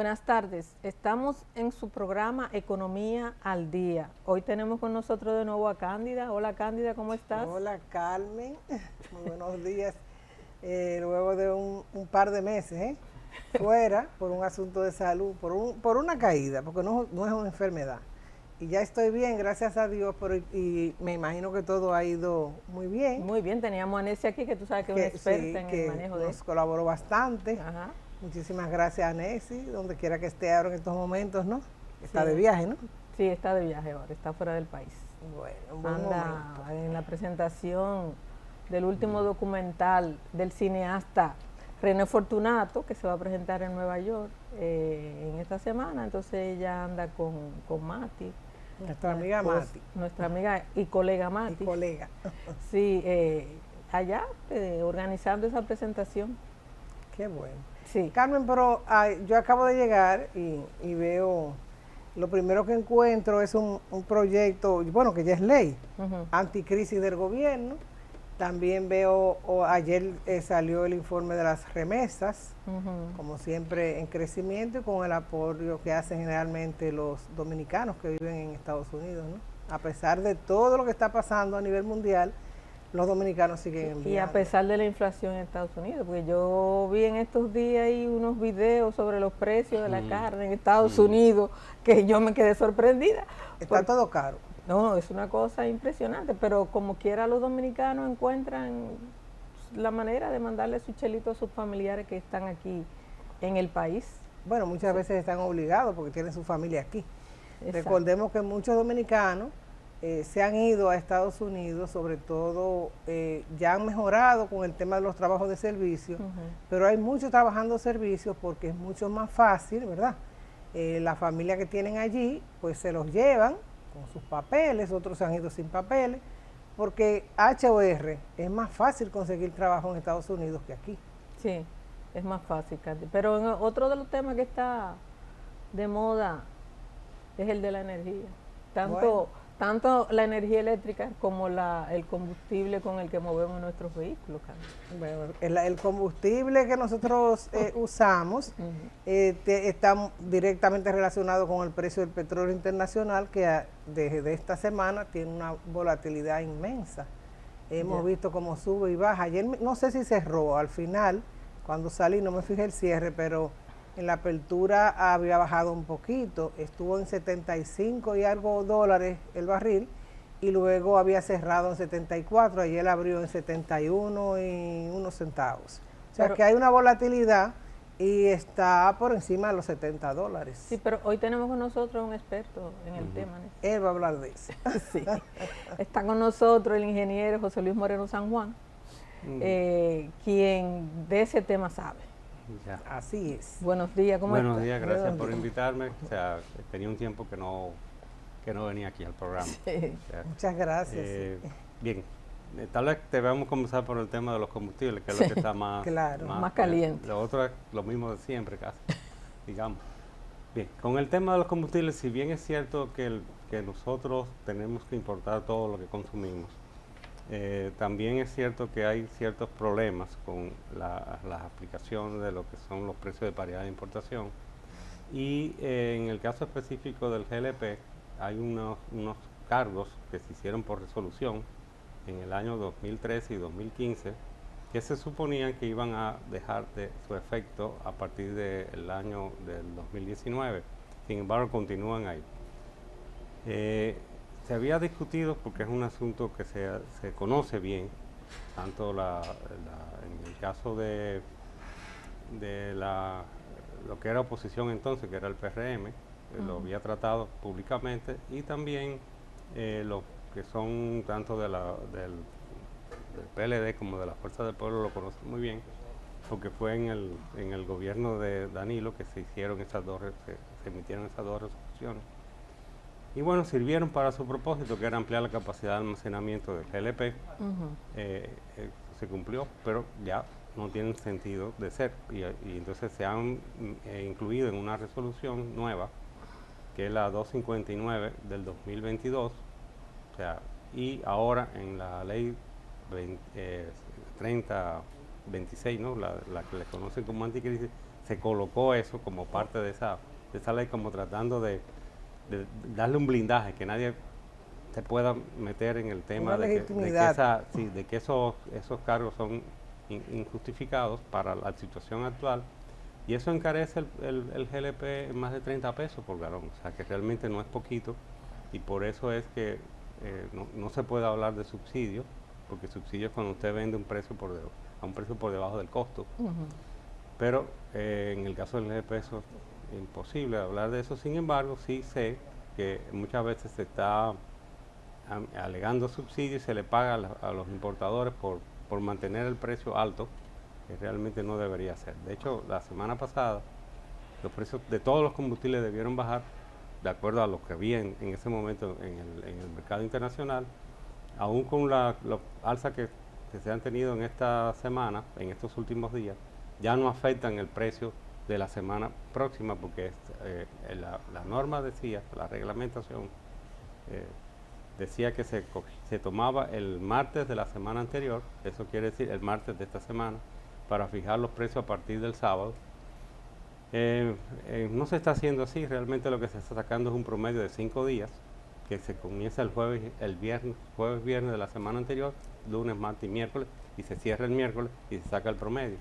Buenas tardes, estamos en su programa Economía al Día. Hoy tenemos con nosotros de nuevo a Cándida. Hola Cándida, ¿cómo estás? Hola Carmen, muy buenos días. Luego de un par de meses fuera por un asunto de salud, por una caída, porque no es una enfermedad. Y ya estoy bien, gracias a Dios, y me imagino que todo ha ido muy bien. Muy bien, teníamos a Nessie aquí, que tú sabes que es una experta en el manejo de... Nos colaboró bastante. Ajá. Muchísimas gracias a Nessie, donde quiera que esté ahora en estos momentos, ¿no? Está Sí. de viaje, ¿no? Sí, está de viaje ahora, está fuera del país. Bueno, un buen Anda momento. en la presentación del último documental del cineasta René Fortunato, que se va a presentar en Nueva York en esta semana. Entonces ella anda con Mati. Nuestra amiga Mati. Nuestra amiga y colega Mati. Y colega. Sí, allá organizando esa presentación. Qué bueno. Sí. Carmen, pero yo acabo de llegar y veo, lo primero que encuentro es un proyecto, bueno, que ya es ley, anticrisis del gobierno. También veo, ayer salió el informe de las remesas, como siempre en crecimiento y con el apoyo que hacen generalmente los dominicanos que viven en Estados Unidos, ¿no? A pesar de todo lo que está pasando a nivel mundial, los dominicanos siguen enviando. Y a pesar de la inflación en Estados Unidos, porque yo vi en estos días ahí unos videos sobre los precios de la carne en Estados Unidos, que yo me quedé sorprendida. Está todo caro. No, es una cosa impresionante, pero como quiera los dominicanos encuentran la manera de mandarle su chelito a sus familiares que están aquí en el país. Bueno, muchas veces están obligados porque tienen su familia aquí. Exacto. Recordemos que muchos dominicanos se han ido a Estados Unidos, sobre todo ya han mejorado con el tema de los trabajos de servicio, pero hay muchos trabajando servicios porque es mucho más fácil, ¿verdad? La familia que tienen allí, pues se los llevan con sus papeles, otros se han ido sin papeles, porque HOR es más fácil conseguir trabajo en Estados Unidos que aquí. Sí, es más fácil, Katy. Pero otro de los temas que está de moda es el de la energía. Tanto la energía eléctrica como el combustible con el que movemos nuestros vehículos, Katy. Bueno, el combustible que nosotros usamos está directamente relacionado con el precio del petróleo internacional, que desde esta semana tiene una volatilidad inmensa. Hemos visto cómo sube y baja. Ayer no sé si cerró al final, cuando salí no me fijé el cierre, pero en la apertura había bajado un poquito, estuvo en 75 y algo dólares el barril, y luego había cerrado en 74, ayer abrió en 71 y unos centavos. O sea, pero que hay una volatilidad y está por encima de los 70 dólares. Sí, pero hoy tenemos con nosotros un experto en el tema. Él va a hablar de eso. Sí. Está con nosotros el ingeniero José Luis Moreno San Juan, quien de ese tema sabe. Ya. Así es. Buenos días, ¿cómo estás? Buenos días, gracias por invitarme. O sea, tenía un tiempo que no venía aquí al programa. Sí. O sea, muchas gracias. Bien, tal vez debemos comenzar por el tema de los combustibles, que es lo que está más, más caliente. Lo otro es lo mismo de siempre casi, digamos. Bien, con el tema de los combustibles, si bien es cierto que nosotros tenemos que importar todo lo que consumimos, también es cierto que hay ciertos problemas con las aplicaciones de lo que son los precios de paridad de importación, y en el caso específico del GLP hay unos cargos que se hicieron por resolución en el año 2013 y 2015 que se suponían que iban a dejar de su efecto a partir del año del 2019, sin embargo continúan ahí. Se había discutido, porque es un asunto que se conoce bien, tanto en el caso de lo que era oposición entonces, que era el PRM, lo había tratado públicamente, y también los que son tanto del PLD como de la Fuerza del Pueblo lo conocen muy bien, porque fue en el gobierno de Danilo que se emitieron esas dos resoluciones. Y bueno, sirvieron para su propósito, que era ampliar la capacidad de almacenamiento del GLP. Se cumplió, pero ya no tienen sentido de ser. Y entonces se han incluido en una resolución nueva, que es la 259 del 2022, o sea, y ahora en la ley 3026, ¿no? la que le conocen como anticrisis, se colocó eso como parte de esa ley, como tratando de darle un blindaje, que nadie se pueda meter en el tema de que esos cargos son injustificados para la situación actual, y eso encarece el GLP en más de 30 pesos por galón, o sea que realmente no es poquito, y por eso es que no se puede hablar de subsidio, porque subsidio es cuando usted vende a un precio por debajo del costo. Pero en el caso del GLP eso es imposible hablar de eso. Sin embargo, sí sé que muchas veces se está alegando subsidio y se le paga a los importadores por mantener el precio alto, que realmente no debería ser. De hecho, la semana pasada los precios de todos los combustibles debieron bajar de acuerdo a lo que había en ese momento en el mercado internacional, aún con la alza que se han tenido en esta semana, en estos últimos días, ya no afectan el precio de la semana próxima, porque la norma decía, la reglamentación decía que se tomaba el martes de la semana anterior, eso quiere decir el martes de esta semana, para fijar los precios a partir del sábado. No se está haciendo así, realmente lo que se está sacando es un promedio de 5 días, que se comienza el jueves, viernes de la semana anterior, lunes, martes y miércoles, y se cierra el miércoles y se saca el promedio.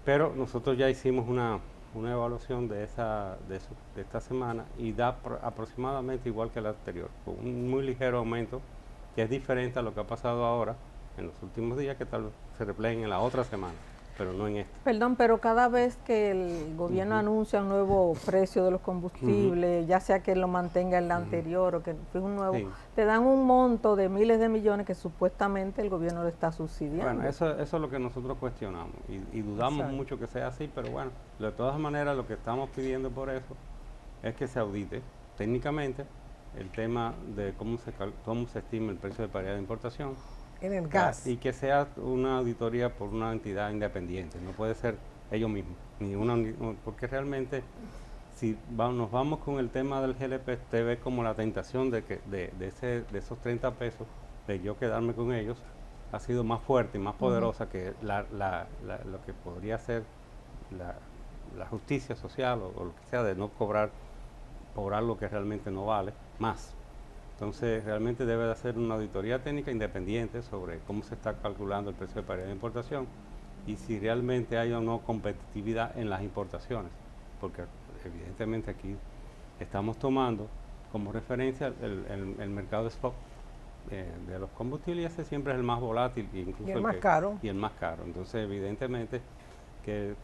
Pero nosotros ya hicimos una evaluación de esta semana y da aproximadamente igual que la anterior, con un muy ligero aumento, que es diferente a lo que ha pasado ahora en los últimos días, que tal vez se reflejen en la otra semana, pero no en esta. Perdón, pero cada vez que el gobierno anuncia un nuevo precio de los combustibles, ya sea que lo mantenga en la anterior o que fije un nuevo, te dan un monto de miles de millones que supuestamente el gobierno lo está subsidiando. Bueno, eso es lo que nosotros cuestionamos y dudamos mucho que sea así, pero bueno, de todas maneras lo que estamos pidiendo por eso es que se audite técnicamente el tema de cómo se estima el precio de paridad de importación en el gas. Y que sea una auditoría por una entidad independiente, no puede ser ellos mismos, porque realmente si nos vamos con el tema del GLP, usted ve como la tentación de esos 30 pesos, de yo quedarme con ellos, ha sido más fuerte y más poderosa que lo que podría ser la justicia social o lo que sea, de no cobrar lo que realmente no vale, más. Entonces, realmente debe de hacer una auditoría técnica independiente sobre cómo se está calculando el precio de paridad de importación y si realmente hay o no competitividad en las importaciones, porque evidentemente aquí estamos tomando como referencia el mercado de stock de los combustibles, y ese siempre es el más volátil incluso y el más caro. Y el más caro. Entonces, evidentemente que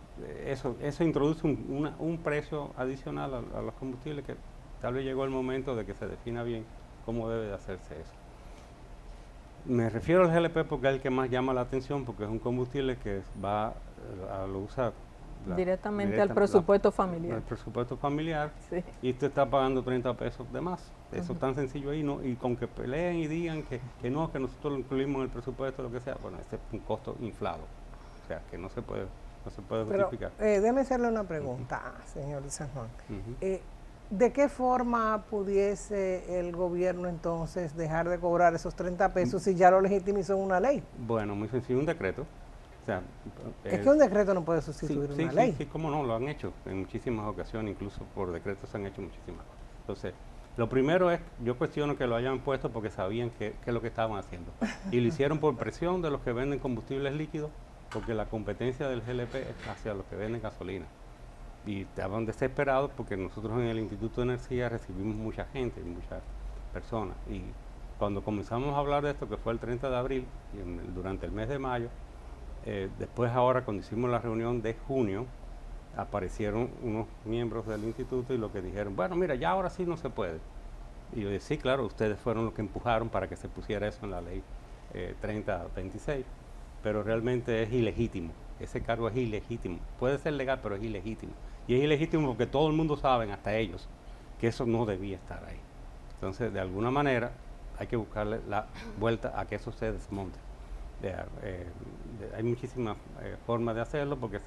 eso introduce un precio adicional a los combustibles, que tal vez llegó el momento de que se defina bien cómo debe de hacerse eso. Me refiero al GLP porque es el que más llama la atención, porque es un combustible que lo usa directamente al presupuesto familiar. Al presupuesto familiar, sí. Y usted está pagando 30 pesos de más. Eso es tan sencillo ahí, ¿no? Y con que peleen y digan que nosotros lo incluimos en el presupuesto, lo que sea, bueno, ese es un costo inflado. O sea, que no se puede justificar. Déjeme hacerle una pregunta, señor de San Juan. ¿De qué forma pudiese el gobierno entonces dejar de cobrar esos 30 pesos si ya lo legitimizó en una ley? Bueno, muy sencillo, un decreto. O sea, es que un decreto no puede sustituir una ley. Sí, cómo no, lo han hecho en muchísimas ocasiones, incluso por decretos se han hecho muchísimas cosas. Entonces, lo primero es, yo cuestiono que lo hayan puesto porque sabían qué es lo que estaban haciendo. Y lo hicieron por presión de los que venden combustibles líquidos, porque la competencia del GLP es hacia los que venden gasolina. Y estaban desesperados porque nosotros en el Instituto de Energía recibimos mucha gente, muchas personas. Y cuando comenzamos a hablar de esto, que fue el 30 de abril, y durante el mes de mayo, después ahora cuando hicimos la reunión de junio, aparecieron unos miembros del instituto y lo que dijeron, bueno, mira, ya ahora sí no se puede. Y yo dije, sí, claro, ustedes fueron los que empujaron para que se pusiera eso en la ley 3026, pero realmente es ilegítimo. Ese cargo es ilegítimo. Puede ser legal, pero es ilegítimo. Y es ilegítimo porque todo el mundo sabe, hasta ellos, que eso no debía estar ahí. Entonces, de alguna manera, hay que buscarle la vuelta a que eso se desmonte. Hay muchísimas formas de hacerlo porque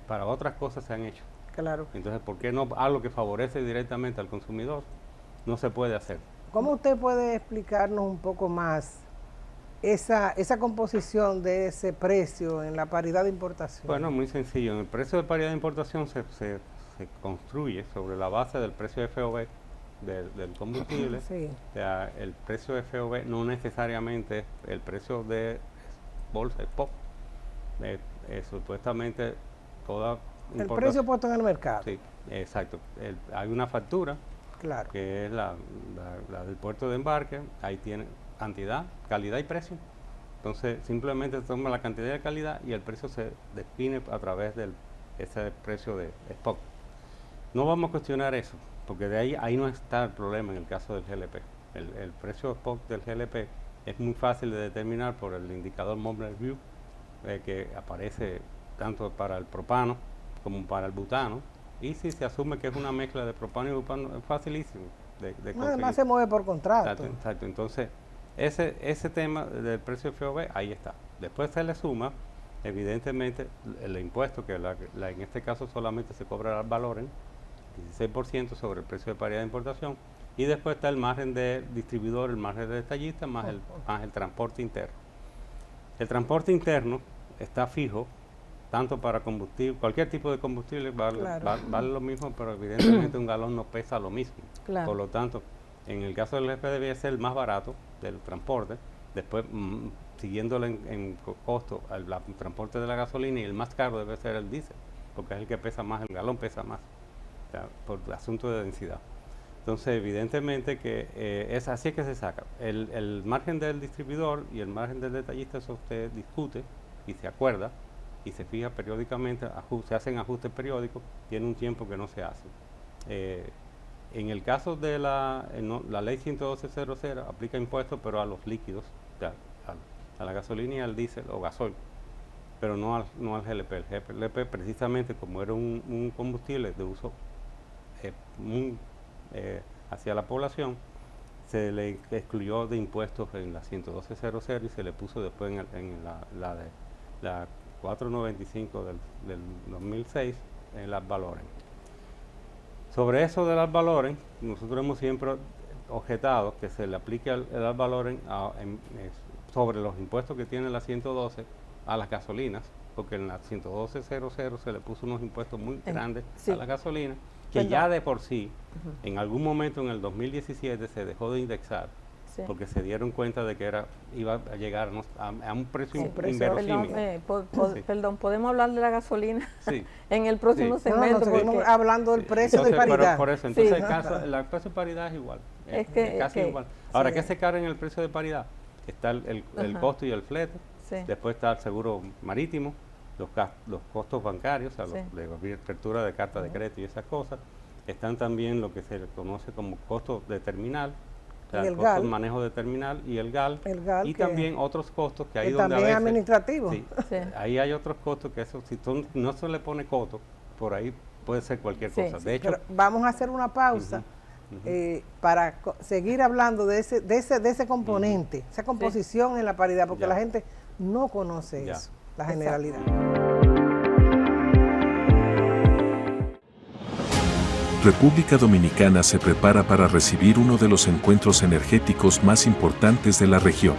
para otras cosas se han hecho. Claro. Entonces, ¿por qué no algo que favorece directamente al consumidor no se puede hacer? ¿Cómo usted puede explicarnos un poco más esa composición de ese precio en la paridad de importación? Bueno, muy sencillo. En el precio de paridad de importación se construye sobre la base del precio FOB del combustible. Sí. O sea, el precio FOB no necesariamente es el precio de bolsa, spot. Supuestamente toda El precio puesto en el mercado. Sí, exacto. Hay una factura, Claro. que es la del puerto de embarque. Ahí tiene cantidad, calidad y precio. Entonces simplemente se toma la cantidad y calidad y el precio se define a través de ese precio de spot. No vamos a cuestionar eso, porque de ahí no está el problema en el caso del GLP. El precio spot del GLP es muy fácil de determinar por el indicador Montblanc View, que aparece tanto para el propano como para el butano, y si se asume que es una mezcla de propano y butano, es facilísimo de conseguir. Además se mueve por contrato. Exacto. Entonces, ese tema del precio FOB, ahí está. Después se le suma, evidentemente, el impuesto, que en este caso solamente se cobra al valor, 16% sobre el precio de paridad de importación, y después está el margen de distribuidor, el margen de detallista, más el transporte interno. El transporte interno está fijo, tanto para combustible, cualquier tipo de combustible vale lo mismo, pero evidentemente un galón no pesa lo mismo. Claro. Por lo tanto, en el caso del GP debe ser el más barato del transporte, después siguiéndolo en costo el transporte de la gasolina, y el más caro debe ser el diésel, porque es el que pesa más, el galón pesa más, o sea, por el asunto de densidad. Entonces, evidentemente que es así que se saca. El margen del distribuidor y el margen del detallista, eso usted discute y se acuerda y se fija periódicamente, se hacen ajustes periódicos, tiene un tiempo que no se hace. En el caso de la ley 112.00 aplica impuestos, pero a los líquidos, o sea, a la gasolina y al diésel o gasoil, pero no al GLP. El GLP, precisamente como era un combustible de uso hacia la población, se le excluyó de impuestos en la 112.00 y se le puso después en la 495 del 2006 en las valores. Sobre eso de las valores, nosotros hemos siempre objetado que se le aplique el ad valorem sobre los impuestos que tiene la 112 a las gasolinas, porque en la 112.00 se le puso unos impuestos muy grandes a la gasolina, que ya de por sí, en algún momento en el 2017 se dejó de indexar, porque se dieron cuenta de que iba a llegar a un precio inverosímil. Perdón, ¿podemos hablar de la gasolina en el próximo segmento? Seguimos hablando del precio de paridad. Pero por eso, entonces el precio de paridad es igual, casi igual. Ahora, ¿qué se carga en el precio de paridad? Está el costo y el flete, después está el seguro marítimo, los costos bancarios, o sea, de apertura de carta de crédito y esas cosas. Están también lo que se conoce como costos de terminal, o sea, el costo de manejo de terminal y el GAL y también otros costos que hay donde también administrativo. Ahí hay otros costos que eso, si no se le pone coto, por ahí puede ser cualquier cosa. De hecho, pero vamos a hacer una pausa para seguir hablando de ese componente, esa composición en la paridad, porque la gente no conoce eso, la generalidad. República Dominicana se prepara para recibir uno de los encuentros energéticos más importantes de la región.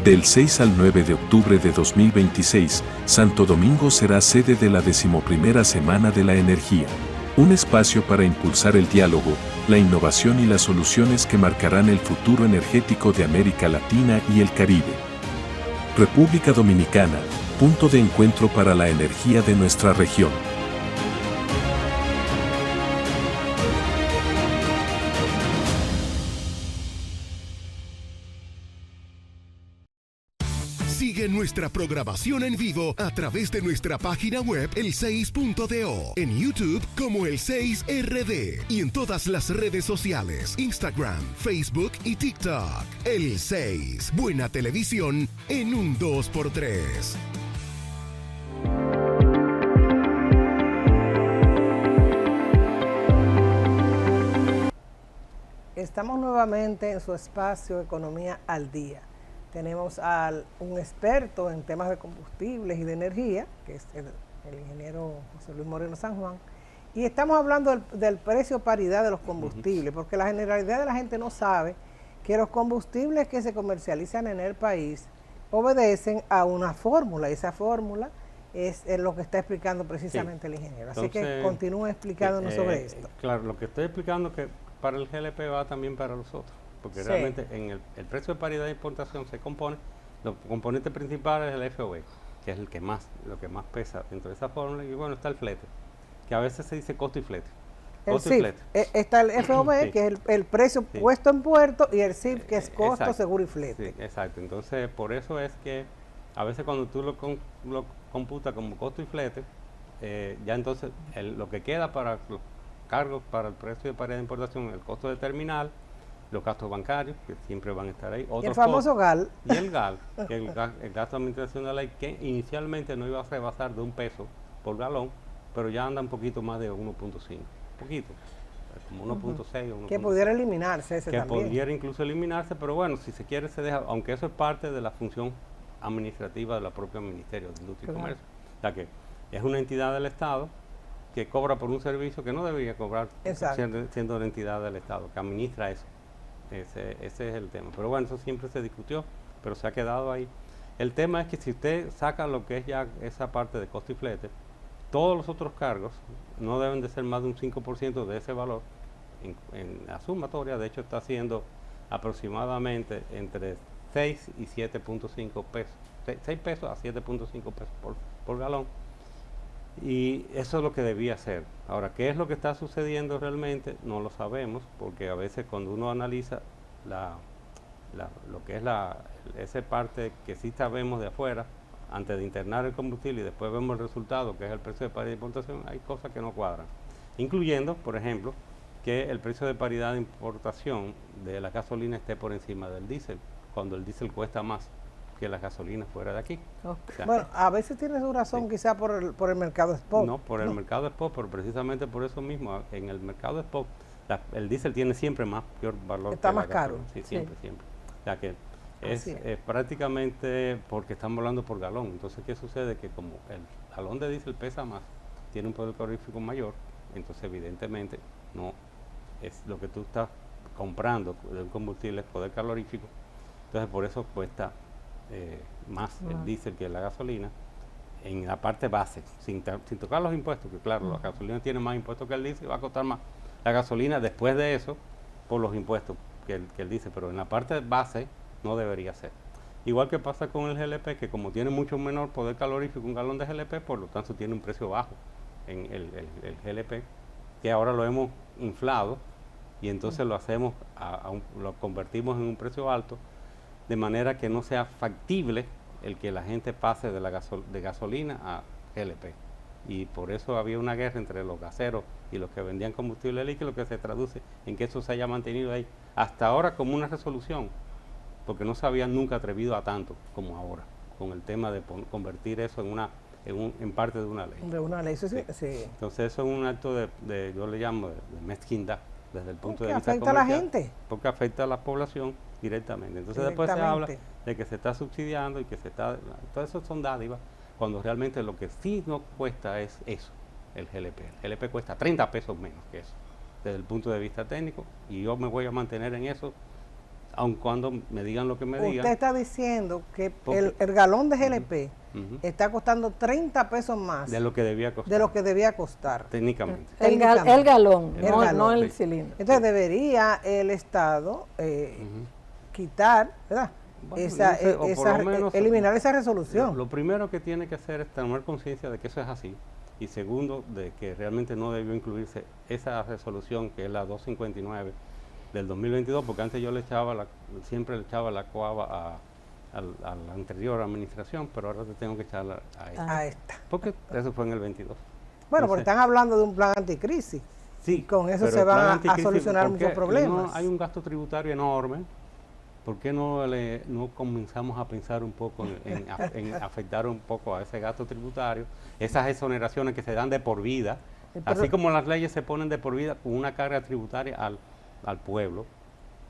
Del 6 al 9 de octubre de 2026, Santo Domingo será sede de la 11ª Semana de la Energía. Un espacio para impulsar el diálogo, la innovación y las soluciones que marcarán el futuro energético de América Latina y el Caribe. República Dominicana, punto de encuentro para la energía de nuestra región. Sigue nuestra programación en vivo a través de nuestra página web el6.do, en YouTube como el6RD y en todas las redes sociales, Instagram, Facebook y TikTok. El 6, buena televisión en un 2x3. Estamos nuevamente en su espacio Economía al Día. Tenemos a un experto en temas de combustibles y de energía, que es el ingeniero José Luis Moreno San Juan, y estamos hablando del precio paridad de los combustibles, porque la generalidad de la gente no sabe que los combustibles que se comercializan en el país obedecen a una fórmula, y esa fórmula es lo que está explicando precisamente el ingeniero. Así que Entonces, continúe explicándonos sobre esto. Claro, lo que estoy explicando que para el GLP va también para los otros, porque realmente en el precio de paridad de importación se compone, los componentes principales es el FOB, que es lo que más pesa dentro de esa fórmula, y bueno, está el flete, que a veces se dice costo y flete. Costo y flete. Está el FOB, Sí. que es el precio puesto en puerto, y el CIF, que es costo, Exacto. seguro y flete. Sí, exacto. Entonces, por eso es que a veces cuando tú lo computas como costo y flete, ya entonces lo que queda para los cargos para el precio de paridad de importación, el costo de terminal, los gastos bancarios, que siempre van a estar ahí. Y el famoso GAL. Y el GAL, que el gasto de administración de la ley, que inicialmente no iba a rebasar de $1 por galón, pero ya anda un poquito más de 1.5. Poquito, como 1.6 o 1.5. Que pudiera eliminarse ese que también. pudiera incluso eliminarse, pero bueno, si se quiere se deja, aunque eso es parte de la función administrativa de la propia Ministerio de Industria y Comercio. O sea que es una entidad del Estado que cobra por un servicio que no debería cobrar siendo la entidad del Estado, que administra eso. Ese es el tema. Pero bueno, eso siempre se discutió, pero se ha quedado ahí. El tema es que si usted saca lo que es ya esa parte de costo y flete, todos los otros cargos no deben de ser más de un 5% de ese valor en la sumatoria. De hecho, está siendo aproximadamente entre 6 y 7.5 pesos. 6 pesos a 7.5 pesos por galón. Y eso es lo que debía ser. Ahora, ¿qué es lo que está sucediendo realmente? No lo sabemos, porque a veces cuando uno analiza lo que es esa parte que sí sabemos de afuera, antes de internar el combustible y después vemos el resultado, que es el precio de paridad de importación, hay cosas que no cuadran. Incluyendo, por ejemplo, que el precio de paridad de importación de la gasolina esté por encima del diésel, cuando el diésel cuesta más que la gasolina fuera de aquí. Ok. O sea, Bueno, a veces tiene su razón, quizá por el mercado spot. no, por el mercado spot, pero precisamente por eso mismo, en el mercado spot, el diésel tiene siempre peor valor. Está que la más caro. gasolina. Sí, siempre, siempre. O sea que Así es prácticamente porque estamos hablando por galón. Entonces, ¿qué sucede? Que como el galón de diésel pesa más, tiene un poder calorífico mayor, entonces evidentemente no es lo que tú estás comprando de un combustible, es poder calorífico. Entonces, por eso cuesta más el diésel que la gasolina en la parte base, sin tocar los impuestos, que claro, la gasolina tiene más impuestos que el diésel, va a costar más la gasolina después de eso por los impuestos que el diésel, pero en la parte base no debería ser. Igual que pasa con el GLP, que como tiene mucho menor poder calorífico un galón de GLP, por lo tanto tiene un precio bajo en el GLP, que ahora lo hemos inflado y entonces lo hacemos, lo convertimos en un precio alto, de manera que no sea factible el que la gente pase de gasolina a GLP. Y por eso había una guerra entre los gaseros y los que vendían combustible líquido, que se traduce en que eso se haya mantenido ahí hasta ahora como una resolución, porque no se habían nunca atrevido a tanto como ahora, con el tema de convertir eso en parte de una ley. De una ley, sí. Entonces eso es un acto yo le llamo de mezquindad, desde el punto de Porque vista afecta a la comercial, gente. porque afecta a la población directamente. Entonces después se habla de que se está subsidiando y que todo eso son dádivas, cuando realmente lo que sí nos cuesta es eso, el GLP. El GLP cuesta 30 pesos menos que eso, desde el punto de vista técnico, y yo me voy a mantener en eso, aun cuando me digan lo que me digan. Usted está diciendo que el galón de GLP está costando 30 pesos más de lo que debía costar. de lo que debía costar. Técnicamente. El galón, El no, galón, no el sí. cilindro. Entonces debería el Estado quitar, ¿verdad? Bueno, no sé, o por lo menos, eliminar esa resolución. Lo primero que tiene que hacer es tomar conciencia de que eso es así, y segundo, de que realmente no debió incluirse esa resolución, que es la 259 del 2022, porque antes yo siempre le echaba la coaba a la anterior administración, pero ahora te tengo que echarla a esta. Porque eso fue en el 22. Bueno, porque están hablando de un plan anticrisis. Sí, y con eso pero se el plan van a anticrisis, solucionar ¿por qué? muchos problemas. No, hay un gasto tributario enorme. ¿Por qué no comenzamos a pensar un poco en afectar un poco a ese gasto tributario? Esas exoneraciones que se dan de por vida, así como las leyes se ponen de por vida con una carga tributaria al pueblo.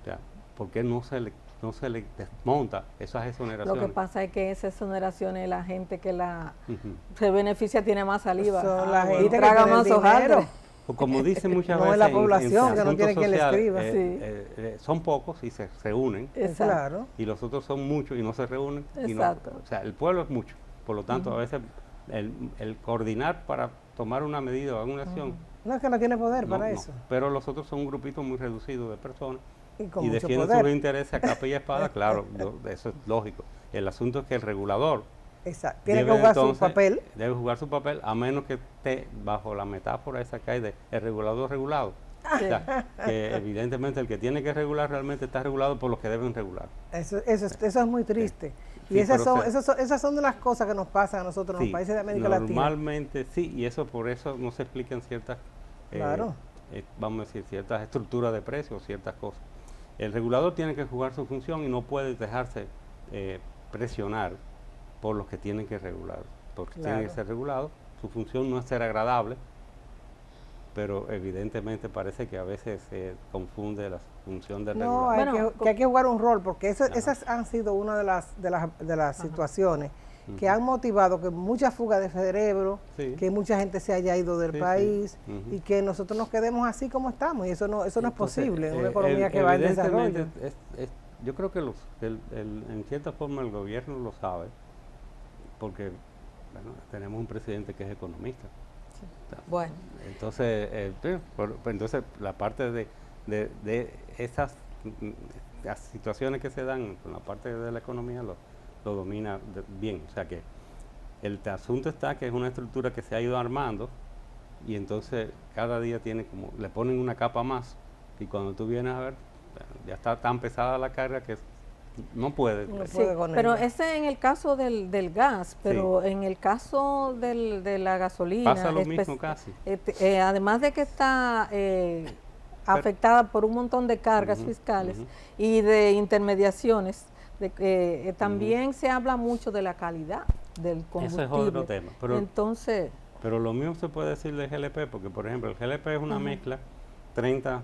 O sea, ¿por qué no se le desmonta esas exoneraciones? Lo que pasa es que esas exoneraciones, la gente que se beneficia tiene más saliva Son la y gente que traga tiene más dinero. hojaldre. o como dicen muchas No veces es la en población, que no asuntos tiene quien le sociales, escriba. son pocos y se unen, Exacto. Claro. y los otros son muchos y no se reúnen. Y no, Exacto. o sea, el pueblo es mucho, por lo tanto, a veces el coordinar para tomar una medida o alguna acción, No es que no tiene poder no, para no. eso. Pero los otros son un grupito muy reducido de personas Y con y mucho defienden poder. sus intereses a capa y espada, claro, eso es lógico. El asunto es que el regulador Exacto. Tiene que debe jugar su entonces- papel. Debe jugar su papel, a menos que esté bajo la metáfora esa que hay de el regulador regulado. O sea, que evidentemente el que tiene que regular realmente está regulado por los que deben regular. Eso es muy triste. Sí, Y esas pero esas son de las cosas que nos pasan a nosotros en Sí, los países de América Latina. normalmente sí, y eso por eso no se explican ciertas, Claro. vamos a decir, ciertas estructuras de precios, ciertas cosas. El regulador tiene que jugar su función y no puede dejarse presionar por los que tienen que regular, porque tiene que Claro. ser regulado. Su función no es ser agradable, pero evidentemente parece que a veces se confunde la función del No, regulador. Bueno, que hay que jugar un rol, porque Ajá. esas han sido una de las situaciones que han motivado que mucha fuga de cerebro, Sí. que mucha gente se haya ido del Sí, sí. país Ujú. y que nosotros nos quedemos así como estamos. Y eso no es Entonces, posible en una economía que va en evidentemente, desarrollo. yo creo que en cierta forma el gobierno lo sabe, porque bueno, tenemos un presidente que es economista. Bueno, Entonces, entonces la parte de esas las situaciones que se dan con la parte de la economía lo domina bien. O sea que el asunto está que es una estructura que se ha ido armando y entonces cada día tiene como, le ponen una capa más y cuando tú vienes a ver, ya está tan pesada la carga que no puede. No sí, puede con pero ella. ese en el caso del gas, pero en el caso de la gasolina, Pasa lo mismo casi. además de que está afectada por un montón de cargas Ujú, fiscales ujú. y de intermediaciones, también se habla mucho de la calidad del combustible. Ese es otro tema. Entonces, Pero lo mismo se puede decir del GLP, porque por ejemplo el GLP es una mezcla, 30%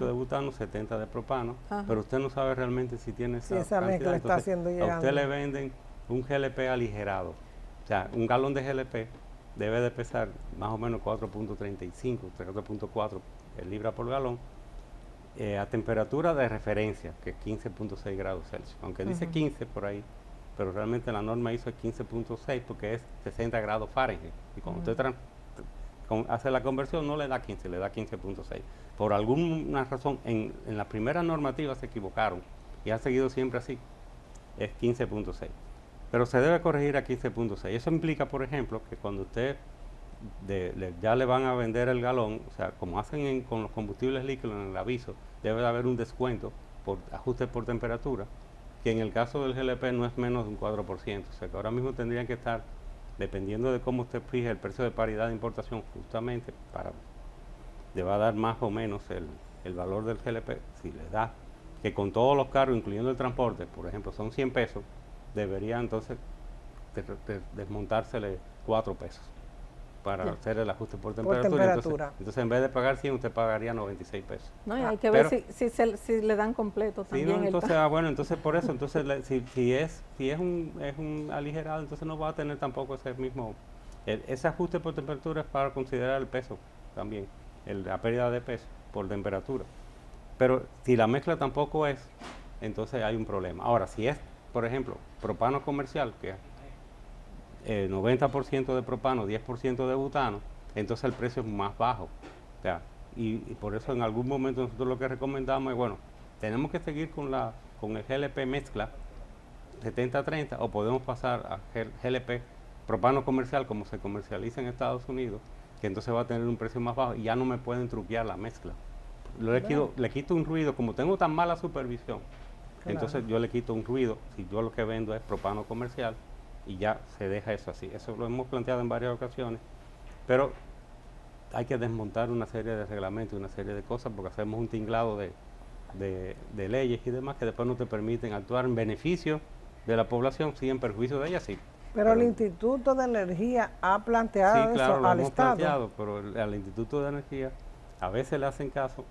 de butano, 70 de propano, Ajá. pero usted no sabe realmente si tiene Si esa esa mezcla cantidad. está haciendo a llegando. usted le venden un GLP aligerado. O sea, un galón de GLP debe de pesar más o menos 4.35, 4.4 libras por galón, a temperatura de referencia, que es 15.6 grados Celsius. Aunque dice 15 por ahí, pero realmente la norma hizo 15.6 porque es 60 grados Fahrenheit. Y cuando usted hace la conversión no le da 15, le da 15.6. Por alguna razón en la primera normativa se equivocaron y ha seguido siempre así. Es 15.6. Pero se debe corregir a 15.6. Eso implica, por ejemplo, que cuando usted ya le van a vender el galón, o sea, como hacen con los combustibles líquidos en el aviso, debe de haber un descuento por ajuste por temperatura, que en el caso del GLP no es menos de un 4%. O sea, que ahora mismo tendrían que estar, dependiendo de cómo usted fije el precio de paridad de importación, justamente le va a dar más o menos el valor del GLP, si le da, que con todos los cargos, incluyendo el transporte, por ejemplo, son 100 pesos, debería entonces desmontársele 4 pesos para hacer el ajuste por temperatura. Entonces, en vez de pagar 100, usted pagaría 96 pesos. no, y hay que ver si le dan completo Sí, también. no, entonces, bueno, entonces por eso, entonces si es un aligerado, entonces no va a tener tampoco ese mismo, ese ajuste por temperatura es para considerar el peso también, la pérdida de peso por temperatura. Pero si la mezcla tampoco es, entonces hay un problema. Ahora, si es, por ejemplo, propano comercial, que 90% de propano, 10% de butano, entonces el precio es más bajo. O sea, y por eso en algún momento nosotros lo que recomendamos es, bueno, tenemos que seguir con el GLP mezcla 70-30 o podemos pasar a GLP propano comercial como se comercializa en Estados Unidos, que entonces va a tener un precio más bajo y ya no me pueden truquear la mezcla. Le quito un ruido, como tengo tan mala supervisión, entonces yo le quito un ruido, si yo lo que vendo es propano comercial, y ya se deja eso así. Eso lo hemos planteado en varias ocasiones, pero hay que desmontar una serie de reglamentos, una serie de cosas, porque hacemos un tinglado de leyes y demás que después no te permiten actuar en beneficio de la población, sí, en perjuicio de ella, sí. Pero el Instituto de Energía ha planteado Sí, claro, eso lo al hemos Estado. planteado, pero al Instituto de Energía a veces le hacen caso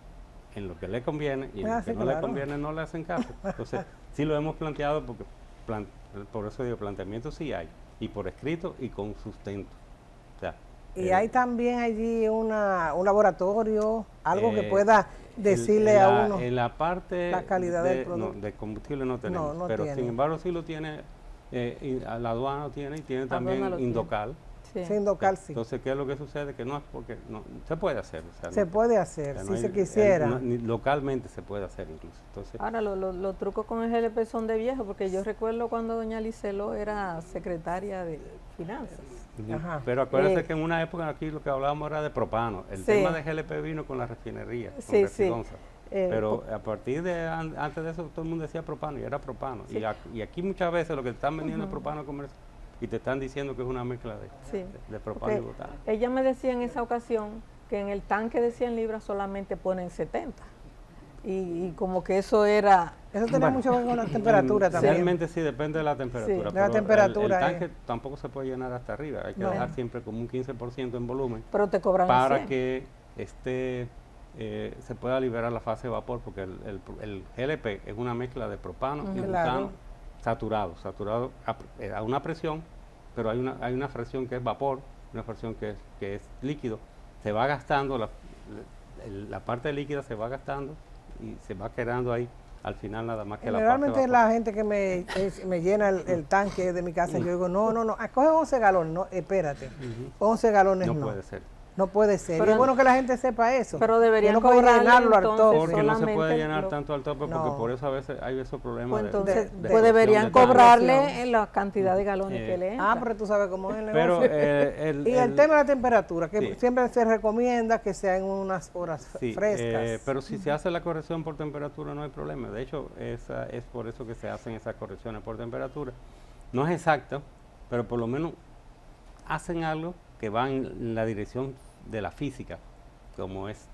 en lo que le conviene y en lo que no le conviene no le hacen caso. Entonces, sí lo hemos planteado porque por eso digo, planteamiento sí hay, y por escrito y con sustento. O sea, Y hay también allí un laboratorio, algo que pueda decirle en a la, uno en la parte la calidad del producto. No, de combustible no tenemos, No pero tiene. sin embargo sí lo tiene, la aduana lo tiene y tiene La aduana también lo tiene. Indocal. Sí. Sin local, sí. Entonces, ¿qué es lo que sucede? Que no es porque no se puede hacer. O sea, Se no- puede o hacer, sea, si no hay- se quisiera. ni localmente se puede hacer incluso. Entonces, Ahora, los trucos con el GLP son de viejo, porque yo recuerdo cuando doña Licelo era secretaria de Finanzas. ujú. Ajá. Pero acuérdense que en una época aquí lo que hablábamos era de propano. El Sí. tema de GLP vino con la refinería, con Sí, sí. Refidonza. Pero po- a partir de antes de eso todo el mundo decía propano y era propano. Y aquí muchas veces lo que te están vendiendo es propano comercial y te están diciendo que es una mezcla Sí. de propano y porque butano. ella me decía en esa ocasión que en el tanque de 100 libras solamente ponen 70. Y como que eso era... Eso tiene Bueno, mucho que ver con la temperatura también. Realmente sí, depende de la temperatura. Sí. De la pero temperatura, el tanque tampoco se puede llenar hasta arriba. Hay que No. dejar siempre como un 15% en volumen Pero te cobran para 100. que se pueda liberar la fase de vapor, porque el GLP es una mezcla de propano y Claro. butano saturado a una presión, pero hay una fracción que es vapor, una fracción que es líquido. Se va gastando, la parte líquida se va gastando y se va quedando ahí al final nada más que la parte Generalmente vapor. la gente que me llena el tanque de mi casa, yo digo, no, coge 11 galones, no, espérate, 11 galones No no. puede ser. No puede ser. Pero- y es bueno que la gente sepa eso. Pero deberían que no puede cobrarle llenarlo al entonces tope. Porque no se solamente puede llenar lo- tanto al tope, porque No. por eso a veces hay esos problemas. Pues entonces, de pues explosión deberían de tanque. cobrarle en la cantidad de galones que le Ah, entran. pero tú sabes cómo es el Pero negocio. Y el tema de la temperatura, que sí. siempre se recomienda que sea en unas horas Sí, frescas. pero si se hace la corrección por temperatura no hay problema. De hecho, es por eso que se hacen esas correcciones por temperatura. No es exacto, pero por lo menos hacen algo que va en la dirección de la física, como es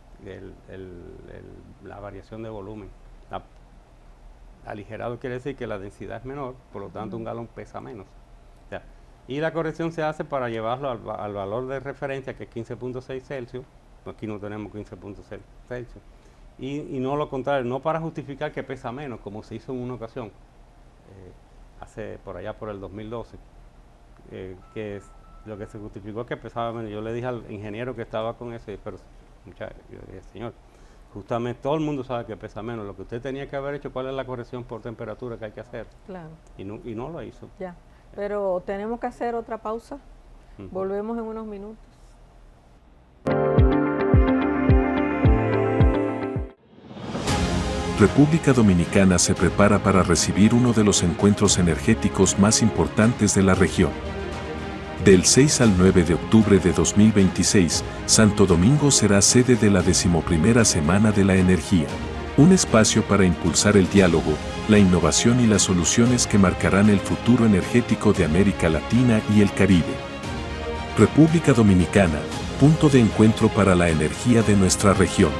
la variación de volumen. Aligerado quiere decir que la densidad es menor, por lo tanto un galón pesa menos. O sea, y la corrección se hace para llevarlo al valor de referencia, que es 15.6 Celsius. Aquí no tenemos 15.6 Celsius. Y no lo contrario, no para justificar que pesa menos, como se hizo en una ocasión, hace por allá por el 2012, lo que se justificó es que pesaba menos. Yo le dije al ingeniero que estaba con eso, pero yo le dije, señor, justamente todo el mundo sabe que pesa menos. Lo que usted tenía que haber hecho, ¿cuál es la corrección por temperatura que hay que hacer? Claro, Y no lo hizo. ya. Pero tenemos que hacer otra pausa. Ujú. Volvemos en unos minutos. República Dominicana se prepara para recibir uno de los encuentros energéticos más importantes de la región. Del 6 al 9 de octubre de 2026, Santo Domingo será sede de la 11ª Semana de la Energía. Un espacio para impulsar el diálogo, la innovación y las soluciones que marcarán el futuro energético de América Latina y el Caribe. República Dominicana, punto de encuentro para la energía de nuestra región.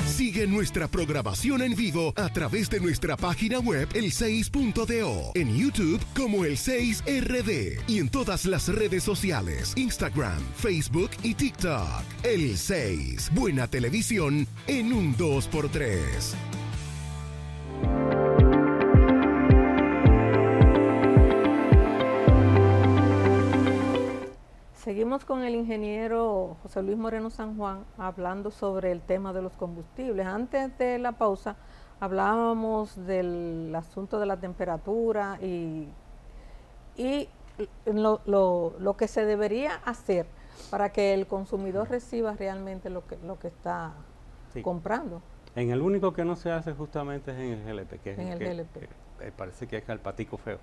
Sigue nuestra programación en vivo a través de nuestra página web el6.do, en YouTube como el6RD y en todas las redes sociales, Instagram, Facebook y TikTok. El 6, buena televisión en un 2x3. Seguimos con el ingeniero José Luis Moreno San Juan hablando sobre el tema de los combustibles. Antes de la pausa hablábamos del asunto de la temperatura y lo que se debería hacer para que el consumidor reciba realmente lo que está Sí. comprando. En el único que no se hace justamente es en el GLP, que es En el GLP. que parece que es el patico feo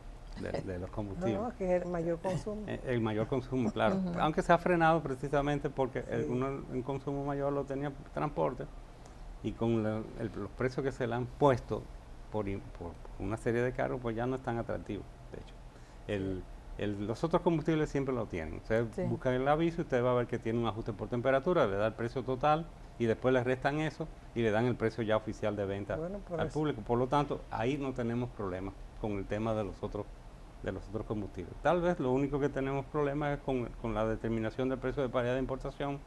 de los combustibles. No, que es el mayor consumo. El mayor consumo, claro. Aunque se ha frenado precisamente porque un consumo mayor lo tenía por transporte y con los precios que se le han puesto por una serie de carros, pues ya no es tan atractivo, de hecho. Los otros combustibles siempre lo tienen. Usted Sí. busca el aviso y usted va a ver que tiene un ajuste por temperatura, le da el precio total y después le restan eso y le dan el precio ya oficial de venta Bueno, por al eso. público. Por lo tanto, ahí no tenemos problemas con el tema de los otros combustibles. Tal vez lo único que tenemos problemas es con la determinación del precio de paridad de importación,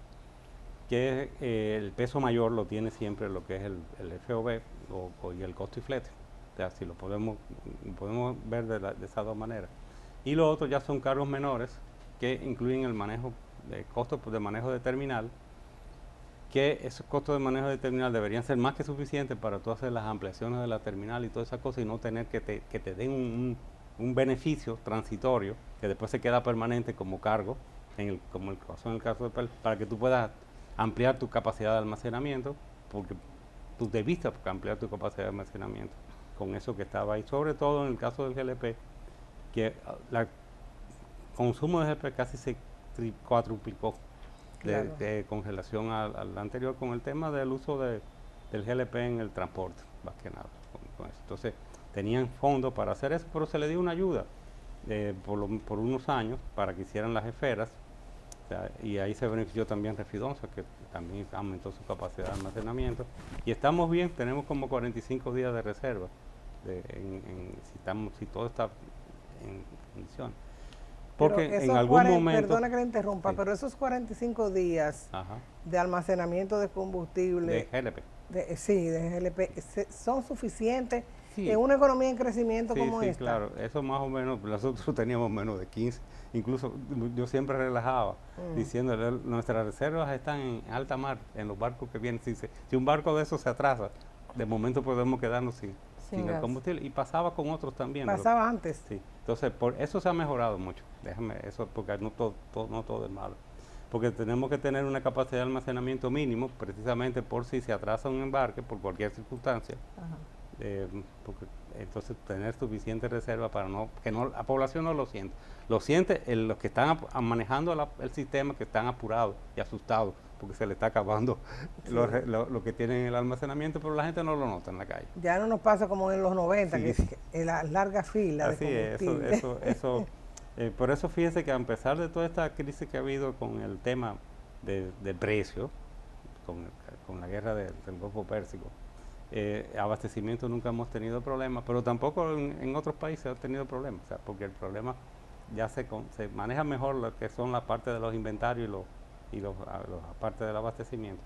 que el peso mayor lo tiene siempre lo que es el FOB y el costo y flete. O sea, si lo podemos ver de esas dos maneras. Y lo otro ya son cargos menores que incluyen el manejo de costos de manejo de terminal, que esos costos de manejo de terminal deberían ser más que suficientes para tú hacer las ampliaciones de la terminal y todas esas cosas y no tener que te den un beneficio transitorio que después se queda permanente como cargo, como pasó en el caso de PEL, para que tú puedas ampliar tu capacidad de almacenamiento, porque tú debiste ampliar tu capacidad de almacenamiento con eso que estaba ahí, sobre todo en el caso del GLP, que el consumo de GLP casi se cuadruplicó con relación al anterior, con el tema del uso del GLP en el transporte, más que nada. Con eso. Entonces, tenían fondos para hacer eso, pero se le dio una ayuda por unos años para que hicieran las esferas, o sea, y ahí se benefició también Refidonza, que también aumentó su capacidad de almacenamiento. Y estamos bien, tenemos como 45 días de reserva, si todo está en condiciones. Porque en algún momento... Perdona que le interrumpa, sí. Pero esos 45 días de almacenamiento de combustible... De GLP. De GLP, ¿son suficientes Sí. en una economía en crecimiento como esta? Sí, claro. Eso más o menos, nosotros teníamos menos de 15. Incluso yo siempre relajaba, diciéndole, nuestras reservas están en alta mar, en los barcos que vienen. Si un barco de esos se atrasa, de momento podemos quedarnos sin el combustible. Y pasaba con otros también. Pasaba antes. Sí. Entonces, por eso se ha mejorado mucho. Déjame eso, porque no todo es malo. Porque tenemos que tener una capacidad de almacenamiento mínimo, precisamente por si se atrasa un embarque, por cualquier circunstancia. Porque entonces tener suficiente reserva para que la población no lo sienta. Lo siente los que están manejando el sistema, que están apurados y asustados porque se le está acabando lo que tienen en el almacenamiento, pero la gente no lo nota en la calle. Ya no nos pasa como en los 90, Sí. que en las largas filas de combustible. Por eso fíjese que a pesar de toda esta crisis que ha habido con el tema del precio, con la guerra del Golfo Pérsico, abastecimiento nunca hemos tenido problemas, pero tampoco en otros países han tenido problemas, o sea, porque el problema ya se maneja mejor lo que son la parte de los inventarios y la parte del abastecimiento.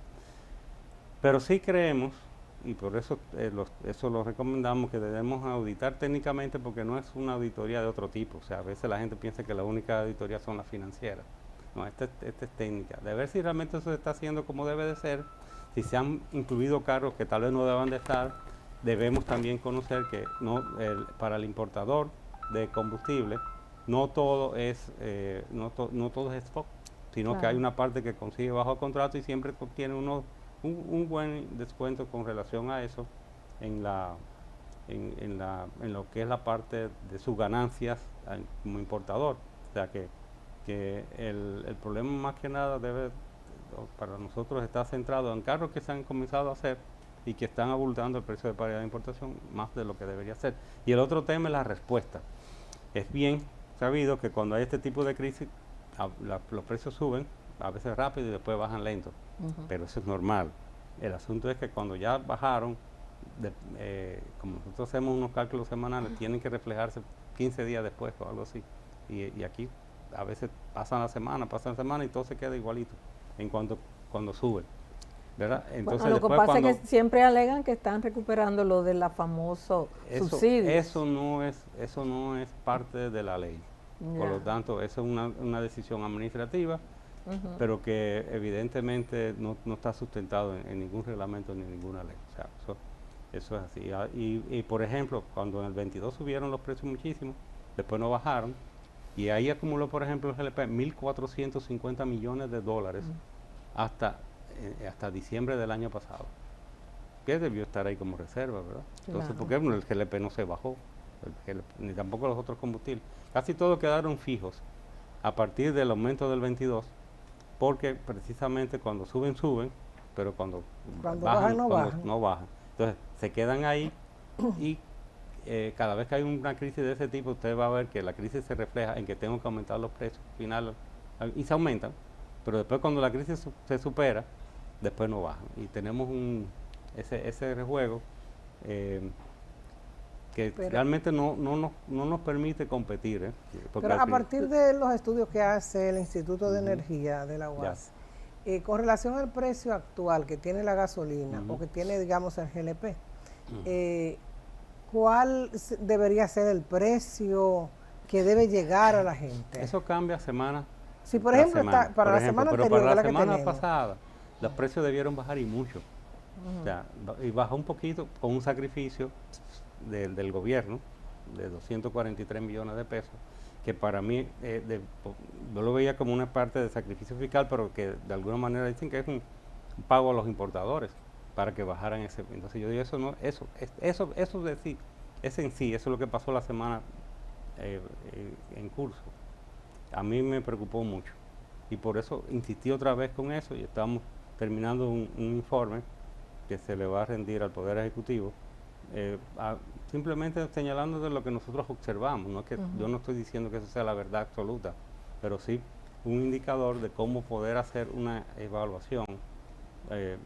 Pero sí creemos, y por eso eso lo recomendamos, que debemos auditar técnicamente, porque no es una auditoría de otro tipo. O sea, a veces la gente piensa que la única auditoría son las financieras. No, esta es técnica. De ver si realmente eso se está haciendo como debe de ser. Si se han incluido cargos que tal vez no deban de estar, debemos también conocer que para el importador de combustible no todo es stock, sino que hay una parte que consigue bajo contrato y siempre tiene un buen descuento con relación a eso en lo que es la parte de sus ganancias como importador. O sea que el problema más que nada para nosotros está centrado en carros que se han comenzado a hacer y que están abultando el precio de paridad de importación más de lo que debería ser. Y el otro tema es la respuesta. Es bien sabido que cuando hay este tipo de crisis, los precios suben, a veces rápido y después bajan lento, pero eso es normal. El asunto es que cuando ya bajaron, como nosotros hacemos unos cálculos semanales, tienen que reflejarse 15 días después o algo así. Y aquí a veces pasan la semana y todo se queda igualito cuando sube, ¿verdad? Entonces, bueno, lo que pasa es que siempre alegan que están recuperando lo de la famoso subsidio. Eso no es parte de la ley. Por lo tanto, eso es una decisión administrativa, pero que evidentemente no está sustentado en ningún reglamento ni en ninguna ley. O sea, eso es así. Y por ejemplo, cuando en el 22 subieron los precios muchísimo, después no bajaron, y ahí acumuló, por ejemplo, el GLP 1.450 millones de dólares hasta diciembre del año pasado, que debió estar ahí como reserva, ¿verdad? Entonces, ¿por qué el GLP no se bajó? Ni tampoco los otros combustibles. Casi todos quedaron fijos a partir del aumento del 22, porque precisamente cuando suben, pero cuando bajan, no bajan. Entonces, se quedan ahí y cada vez que hay una crisis de ese tipo, usted va a ver que la crisis se refleja en que tengo que aumentar los precios finales y se aumentan, pero después cuando la crisis se supera, después no bajan. Y tenemos ese rejuego que realmente no nos permite competir. Pero a partir de los estudios que hace el Instituto de Energía de la UAS, Con relación al precio actual que tiene la gasolina o que tiene, digamos, el GLP, ¿cuál debería ser el precio que debe llegar a la gente? Eso cambia semana. Si por ejemplo, para la semana pero anterior, para la que semana tenemos, pasada, los precios debieron bajar y mucho. O sea, y bajó un poquito con un sacrificio del gobierno de 243 millones de pesos, que para mí yo lo veía como una parte de sacrificio fiscal, pero que de alguna manera dicen que es un pago a los importadores para que bajaran ese. Entonces yo digo, eso no, eso de sí, eso es lo que pasó la semana en curso. A mí me preocupó mucho y por eso insistí otra vez con eso y estamos terminando un informe que se le va a rendir al Poder Ejecutivo, simplemente señalando de lo que nosotros observamos. No es que yo no estoy diciendo que eso sea la verdad absoluta, pero sí un indicador de cómo poder hacer una evaluación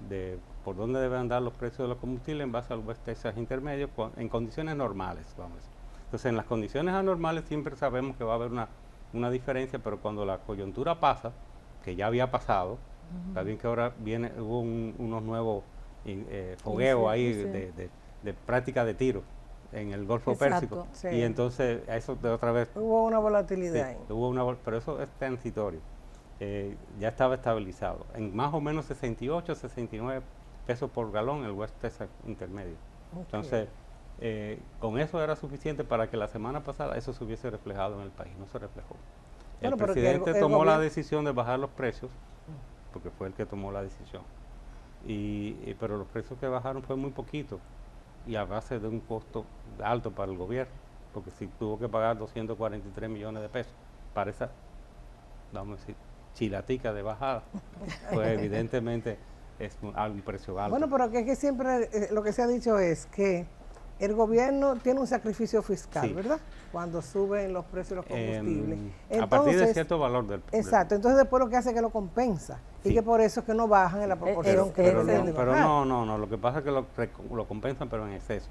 de por dónde deben andar los precios de los combustibles en base al West Texas intermedio en condiciones normales, vamos a decir. Entonces, en las condiciones anormales siempre sabemos que va a haber una diferencia, pero cuando la coyuntura pasa, que ya había pasado, está bien que ahora hubo unos nuevos fogueos ahí de práctica de tiro en el Golfo Pérsico, y entonces eso de otra vez hubo una volatilidad ahí. Pero eso es transitorio. Ya estaba estabilizado en más o menos 68, 69 pesos por galón el West Texas intermedio. Entonces, con eso era suficiente para que la semana pasada eso se hubiese reflejado en el país. No se reflejó. El presidente tomó la decisión de bajar los precios, porque fue el que tomó la decisión. Pero los precios que bajaron fue muy poquito y a base de un costo alto para el gobierno, porque si tuvo que pagar 243 millones de pesos para esa, vamos a decir, chilatica de bajada, pues evidentemente es un precio alto. Bueno, pero que es que siempre lo que se ha dicho es que el gobierno tiene un sacrificio fiscal, ¿verdad? Cuando suben los precios de los combustibles. A partir de cierto valor del... Exacto, entonces después lo que hace es que lo compensa. Y que por eso es que no bajan en la proporción que deberían de bajar. Pero no, lo que pasa es que lo compensan, pero en exceso.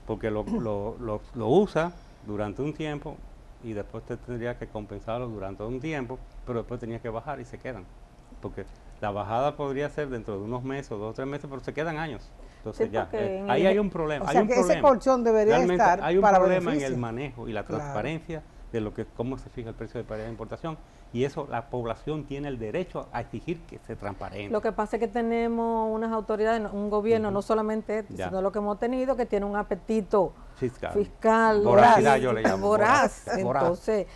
Porque lo usa durante un tiempo y después te tendría que compensarlo durante un tiempo, pero después tenía que bajar y se quedan. Porque la bajada podría ser dentro de unos meses o 2 o 3 meses, pero se quedan años. Entonces ahí hay un problema. O sea que ese colchón debería realmente estar hay un para problema beneficio en el manejo y la transparencia de cómo se fija el precio de paridad de importación, y eso la población tiene el derecho a exigir que se transparente. Lo que pasa es que tenemos unas autoridades, un gobierno, no solamente sino lo que hemos tenido, que tiene un apetito fiscal voracidad, yo le llamo voraz. Entonces,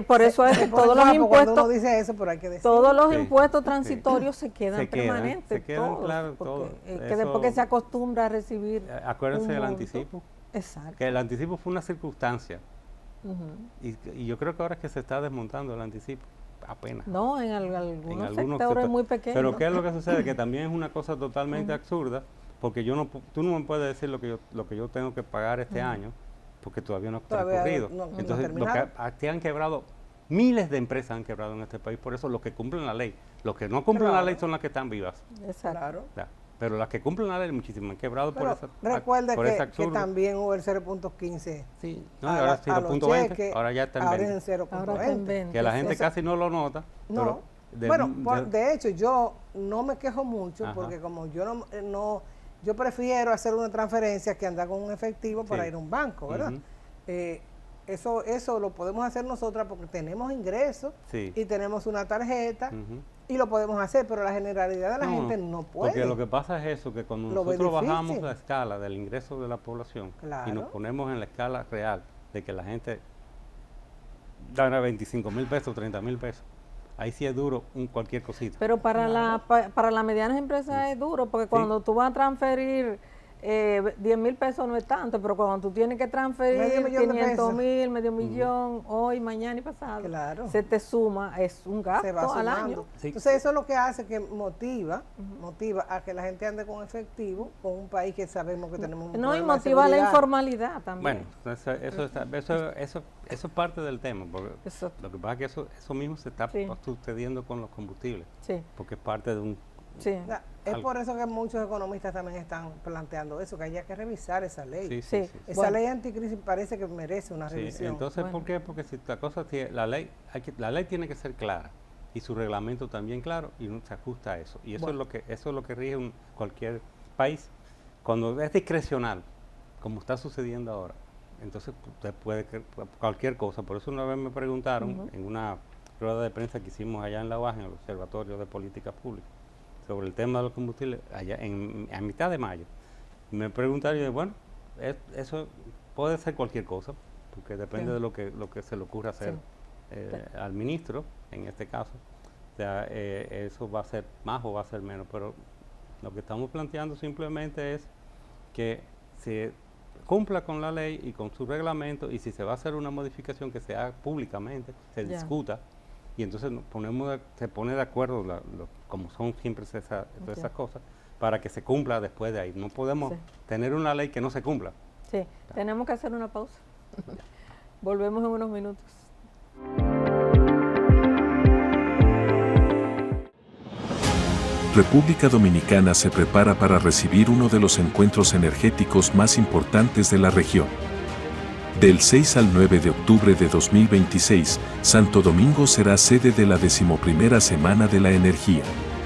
por eso es que todos los impuestos, uno dice eso, pero hay que decir, todos los impuestos transitorios se quedan permanentes, se quedan claro, porque después que se acostumbra a recibir. Acuérdense del anticipo. Exacto. Que el anticipo fue una circunstancia. Y yo creo que ahora es que se está desmontando el anticipo, apenas. No, en algunos sectores muy pequeños. Pero ¿qué es lo que sucede? Que también es una cosa totalmente absurda, porque tú no me puedes decir lo que yo tengo que pagar este año, porque todavía no ha transcurrido. Entonces, han quebrado, miles de empresas han quebrado en este país, por eso los que cumplen la ley. Los que no cumplen la ley son las que están vivas. Exacto. Pero las que cumplen la ley muchísimas han quebrado por esa. Recuerde que también hubo el 0.15. Sí, no, ahora es 0.20, ahora ya está en 20. Ahora es en 20. Que la gente casi no lo nota. No. De hecho, yo no me quejo mucho, porque como yo prefiero hacer una transferencia que andar con un efectivo para ir a un banco, ¿verdad? Eso lo podemos hacer nosotras porque tenemos ingresos y tenemos una tarjeta y lo podemos hacer, pero la generalidad de la gente no puede. Porque lo que pasa es eso, que cuando nosotros bajamos la escala del ingreso de la población y nos ponemos en la escala real de que la gente gana 25,000 pesos, 30,000 pesos, ahí sí es duro cualquier cosita. Pero para las medianas empresas es duro, porque cuando tú vas a transferir 10,000 pesos no es tanto, pero cuando tú tienes que transferir 500,000, medio millón, hoy, mañana y pasado, se te suma, es un gasto al año. Entonces eso es lo que hace que motiva a que la gente ande con efectivo, con un país que sabemos que tenemos un problema y motiva la informalidad también. Bueno, eso es parte del tema, porque lo que pasa es que eso mismo se está sucediendo con los combustibles, porque es parte de un... Es por eso que muchos economistas también están planteando eso, que haya que revisar esa ley. Esa ley anticrisis parece que merece una revisión. Entonces, ¿por qué? Porque si la ley tiene que ser clara y su reglamento también claro, y uno se ajusta a eso. Y eso, Bueno. eso es lo que rige cualquier país. Cuando es discrecional, como está sucediendo ahora, entonces usted puede cualquier cosa. Por eso una vez me preguntaron en una rueda de prensa que hicimos allá en La Baja, en el Observatorio de Políticas Públicas, sobre el tema de los combustibles, allá a mitad de mayo. Me preguntaron y dije, bueno, eso puede ser cualquier cosa, porque depende de lo que se le ocurra hacer al ministro, en este caso. O sea, eso va a ser más o va a ser menos, pero lo que estamos planteando simplemente es que se cumpla con la ley y con su reglamento, y si se va a hacer una modificación que se haga públicamente, se discuta, y entonces se pone de acuerdo, como son siempre todas esas cosas, para que se cumpla después de ahí. No podemos tener una ley que no se cumpla. Sí, tenemos que hacer una pausa. Volvemos en unos minutos. República Dominicana se prepara para recibir uno de los encuentros energéticos más importantes de la región. Del 6 al 9 de octubre de 2026, Santo Domingo será sede de la 11ª Semana de la Energía.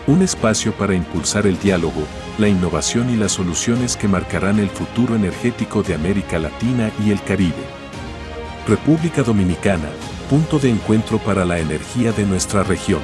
Un espacio para impulsar el diálogo, la innovación y las soluciones que marcarán el futuro energético de América Latina y el Caribe. República Dominicana, punto de encuentro para la energía de nuestra región.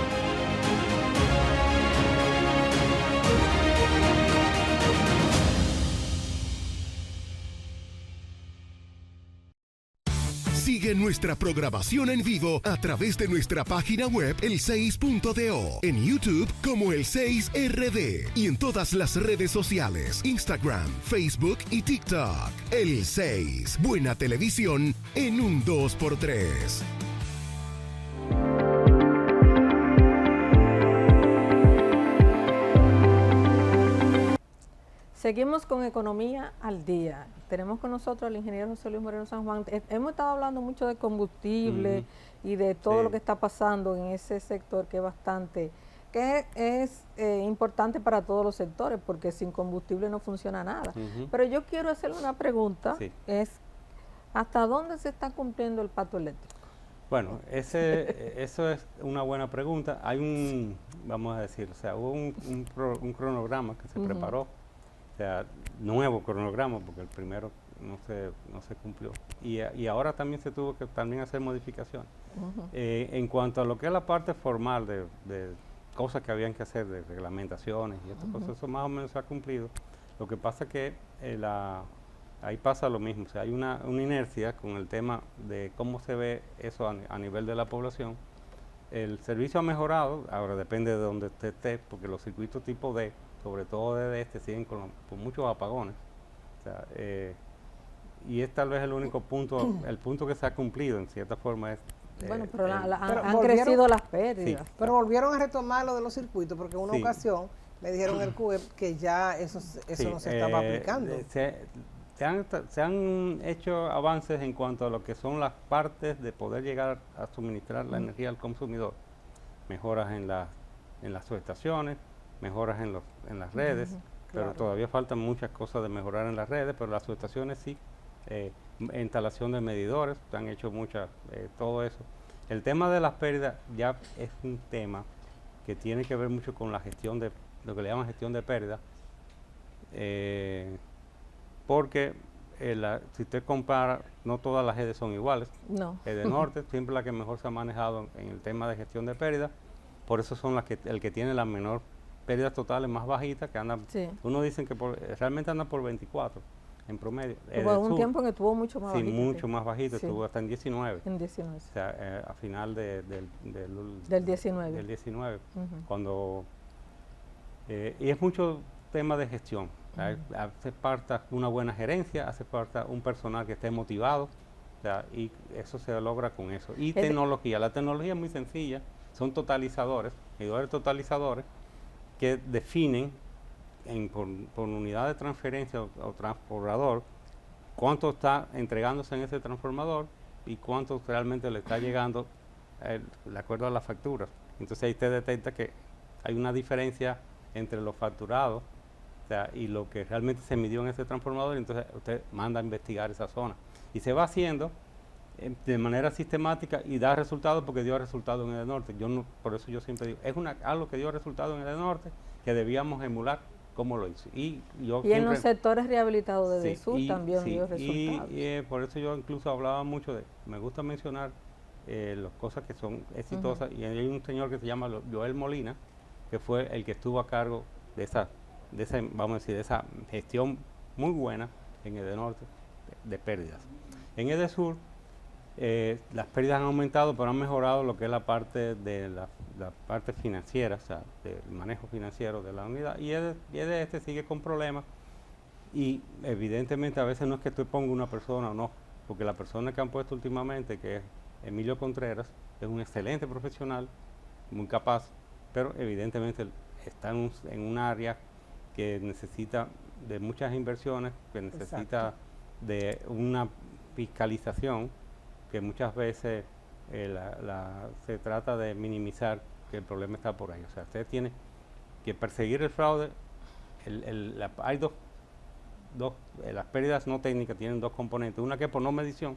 Sigue nuestra programación en vivo a través de nuestra página web el6.do, en YouTube como el6RD y en todas las redes sociales, Instagram, Facebook y TikTok. El 6, buena televisión en un 2x3. Seguimos con Economía al Día. Tenemos con nosotros al ingeniero José Luis Moreno San Juan. Hemos estado hablando mucho de combustible y de todo lo que está pasando en ese sector que es importante para todos los sectores, porque sin combustible no funciona nada. Pero yo quiero hacerle una pregunta, es ¿hasta dónde se está cumpliendo el pacto eléctrico? Bueno, eso es una buena pregunta. Hay vamos a decir, o sea, hubo un cronograma que se preparó, o sea, nuevo cronograma, porque el primero no se cumplió. Y ahora también se tuvo que también hacer modificaciones. En cuanto a lo que es la parte formal de cosas que habían que hacer, de reglamentaciones y estas cosas, eso más o menos se ha cumplido. Lo que pasa es que ahí pasa lo mismo, o sea, hay una inercia con el tema de cómo se ve eso a nivel de la población. El servicio ha mejorado, ahora depende de donde usted esté, porque los circuitos tipo D, sobre todo de este, siguen con muchos apagones. O sea, y es tal vez el único punto, el punto que se ha cumplido en cierta forma es... Bueno, pero han crecido las pérdidas. Sí, pero volvieron a retomar lo de los circuitos, porque en una ocasión me dijeron el CUEP que ya eso no se estaba aplicando. Se han hecho avances en cuanto a lo que son las partes de poder llegar a suministrar la energía al consumidor. Mejoras en las subestaciones, mejoras en las redes, pero todavía faltan muchas cosas de mejorar en las redes, pero las subestaciones sí. Instalación de medidores, se han hecho muchas, todo eso. El tema de las pérdidas ya es un tema que tiene que ver mucho con la gestión de, lo que le llaman gestión de pérdidas, porque si usted compara, no todas las redes son iguales. No. Edenorte siempre la que mejor se ha manejado en el tema de gestión de pérdidas, por eso son el que tiene la menor pérdidas totales más bajitas, que andan, uno dicen que realmente anda por 24 en promedio. Hubo un tiempo en que estuvo mucho más bajito. Sí, mucho más bajito, estuvo hasta en 19. En 19. O sea, a final del 19. Del 19, cuando... y es mucho tema de gestión. Hace falta una buena gerencia, hace falta un personal que esté motivado, o sea, y eso se logra con eso. Y tecnología, la tecnología es muy sencilla, son totalizadores, medidores totalizadores, que definen por unidad de transferencia o transformador cuánto está entregándose en ese transformador y cuánto realmente le está llegando de acuerdo a las facturas. Entonces ahí usted detecta que hay una diferencia entre lo facturado, o sea, y lo que realmente se midió en ese transformador, y entonces usted manda a investigar esa zona. Y se va haciendo de manera sistemática y da resultados porque dio resultados en Edenorte. Por eso yo siempre digo, es algo que dio resultados en Edenorte que debíamos emular como lo hizo. Y en los sectores rehabilitados de sí, Sur también dio resultados. resultados. Y por eso yo incluso hablaba mucho me gusta mencionar las cosas que son exitosas. Y hay un señor que se llama Joel Molina, que fue el que estuvo a cargo de esa vamos a decir, de esa gestión muy buena en Edenorte de pérdidas. En Edesur, las pérdidas han aumentado, pero han mejorado lo que es la parte de la parte financiera, o sea, del manejo financiero de la unidad. Y este sigue con problemas. Y evidentemente a veces no es que tú pongas una persona o no, porque la persona que han puesto últimamente, que es Emilio Contreras, es un excelente profesional, muy capaz, pero evidentemente está en un área que necesita de muchas inversiones, que necesita de una fiscalización, que muchas veces se trata de minimizar que el problema está por ahí. O sea, usted tiene que perseguir el fraude. Hay las pérdidas no técnicas tienen dos componentes. Una que es por no medición,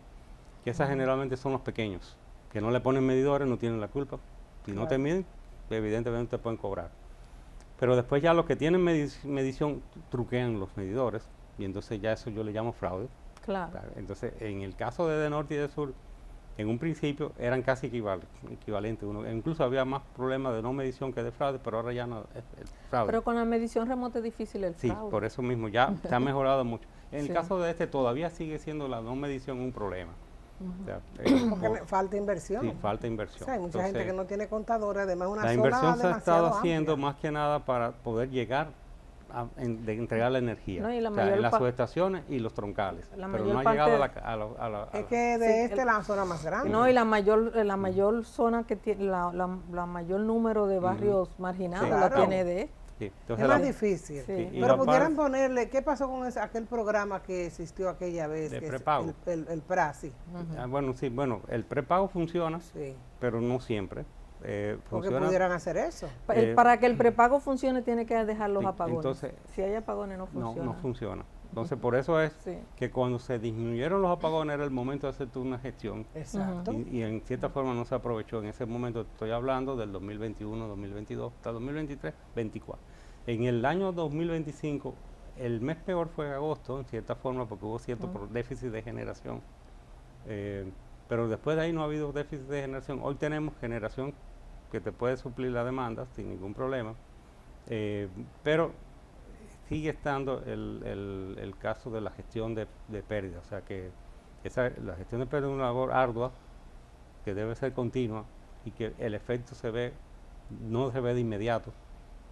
que esas generalmente son los pequeños, que no le ponen medidores, no tienen la culpa. Si no te miden, evidentemente te pueden cobrar. Pero después ya los que tienen medición truquean los medidores, y entonces ya eso yo le llamo fraude. Claro. Entonces, en el caso de Norte y de Sur, en un principio eran casi equivalentes. Incluso había más problemas de no medición que de fraude, pero ahora ya no es fraude. Pero con la medición remota es difícil el fraude. Sí, por eso mismo ya se ha mejorado mucho. En el caso de todavía sigue siendo la no medición un problema. O sea, porque falta inversión. Sí, falta inversión. O sea, hay mucha gente que no tiene contadora, además una la zona inversión se ha estado haciendo amplia. más que nada para poder llegar de entregar la energía, No, y en las subestaciones y los troncales, pero no ha llegado es que la zona más grande. No, y la mayor zona que tiene, la mayor número de barrios marginados Sí, la claro. tiene de Sí, Es entonces más difícil. Sí. y Pero la pudieran parte ponerle, ¿qué pasó con aquel programa que existió aquella vez? de que es prepago. el PRASI. Bueno, el prepago funciona, Sí. pero no siempre. Porque Funciona. pudieran hacer eso. Para que el prepago funcione tiene que dejar los sí, apagones. entonces, si hay apagones no funciona. No funciona. Entonces, por eso es Sí. que cuando se disminuyeron los apagones era el momento de hacer una gestión. Exacto. Y en cierta forma no se aprovechó en ese momento. Estoy hablando del 2021, 2022, hasta 2023, 24. En el año 2025, el mes peor fue agosto, en cierta forma, porque hubo cierto déficit de generación. Pero después de ahí no ha habido déficit de generación. Hoy tenemos generación que te puede suplir la demanda sin ningún problema. Pero sigue estando el caso de la gestión de pérdida. O sea que la gestión de pérdida es una labor ardua que debe ser continua y que el efecto no se ve de inmediato,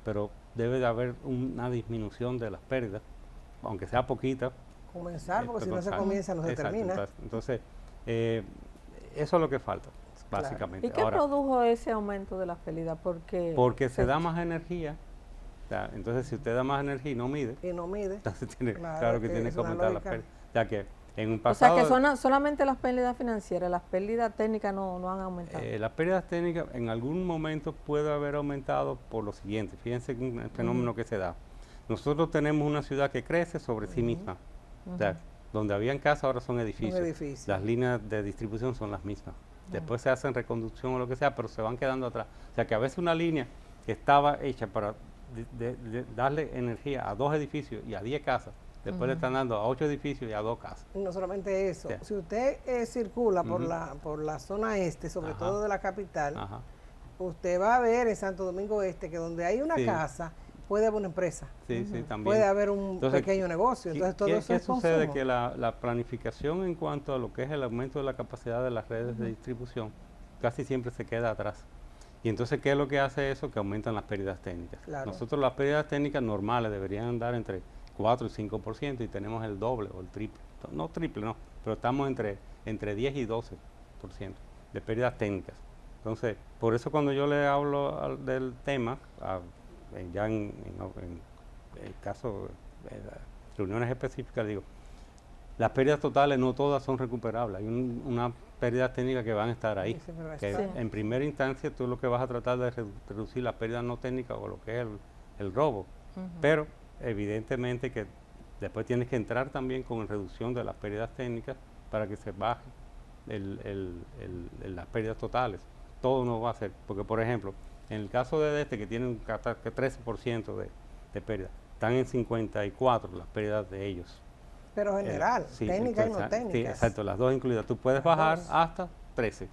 pero debe de haber una disminución de las pérdidas, aunque sea poquita. Comenzar, porque si no se comenzar. comienza no se Exacto, termina. Entonces, eso es lo que falta, Claro. básicamente. ¿Y qué Ahora, produjo ese aumento de la pérdida? porque se da más energía. O sea, entonces, si usted da más energía y no mide, Y no mide. entonces tiene, Claro claro que que tiene es que una aumentar las lógica. pérdidas. O sea que en un O pasado, sea que solamente las pérdidas financieras, las pérdidas técnicas no han aumentado. las pérdidas técnicas en algún momento puede haber aumentado por lo siguiente. Fíjense un fenómeno que se da. Nosotros tenemos una ciudad que crece sobre sí misma. O sea, donde habían casas ahora son edificios. edificios. Las líneas de distribución son las mismas. Después se hacen reconducción o lo que sea, pero se van quedando atrás. O sea que a veces una línea que estaba hecha para darle energía a 2 edificios y a 10 casas, después le están dando a 8 edificios y a 2 casas. Y no solamente eso, Sí. si usted circula por la zona este, sobre Ajá. todo de la capital, Ajá. usted va a ver en Santo Domingo Este que donde hay una Sí. casa, puede haber una empresa, Sí, sí, también. puede haber un Entonces, pequeño negocio, entonces todo eso ¿Qué es sucede? consumo. Que la planificación en cuanto a lo que es el aumento de la capacidad de las redes de distribución casi siempre se queda atrás. Y entonces, ¿qué es lo que hace eso? Que aumentan las pérdidas técnicas. Claro. Nosotros las pérdidas técnicas normales deberían andar entre 4 y 5% y tenemos el doble o el triple. No triple, no, pero estamos entre 10 y 12% de pérdidas técnicas. Entonces, por eso cuando yo le hablo del tema, ya en el caso de las reuniones específicas, digo, las pérdidas totales no todas son recuperables. Hay unas pérdidas técnicas que van a estar ahí. Sí, siempre va a Que estar. en primera instancia tú lo que vas a tratar de reducir las pérdidas no técnicas o lo que es el robo. Pero evidentemente que después tienes que entrar también con reducción de las pérdidas técnicas para que se baje las pérdidas totales. Todo no va a ser, porque por ejemplo, en el caso de este que tiene un 13% de pérdida, están en 54 las pérdidas de ellos. Pero general, Sí, técnica y no entonces, técnica. sí, exacto, las dos incluidas. Tú puedes Las bajar dos. hasta 13,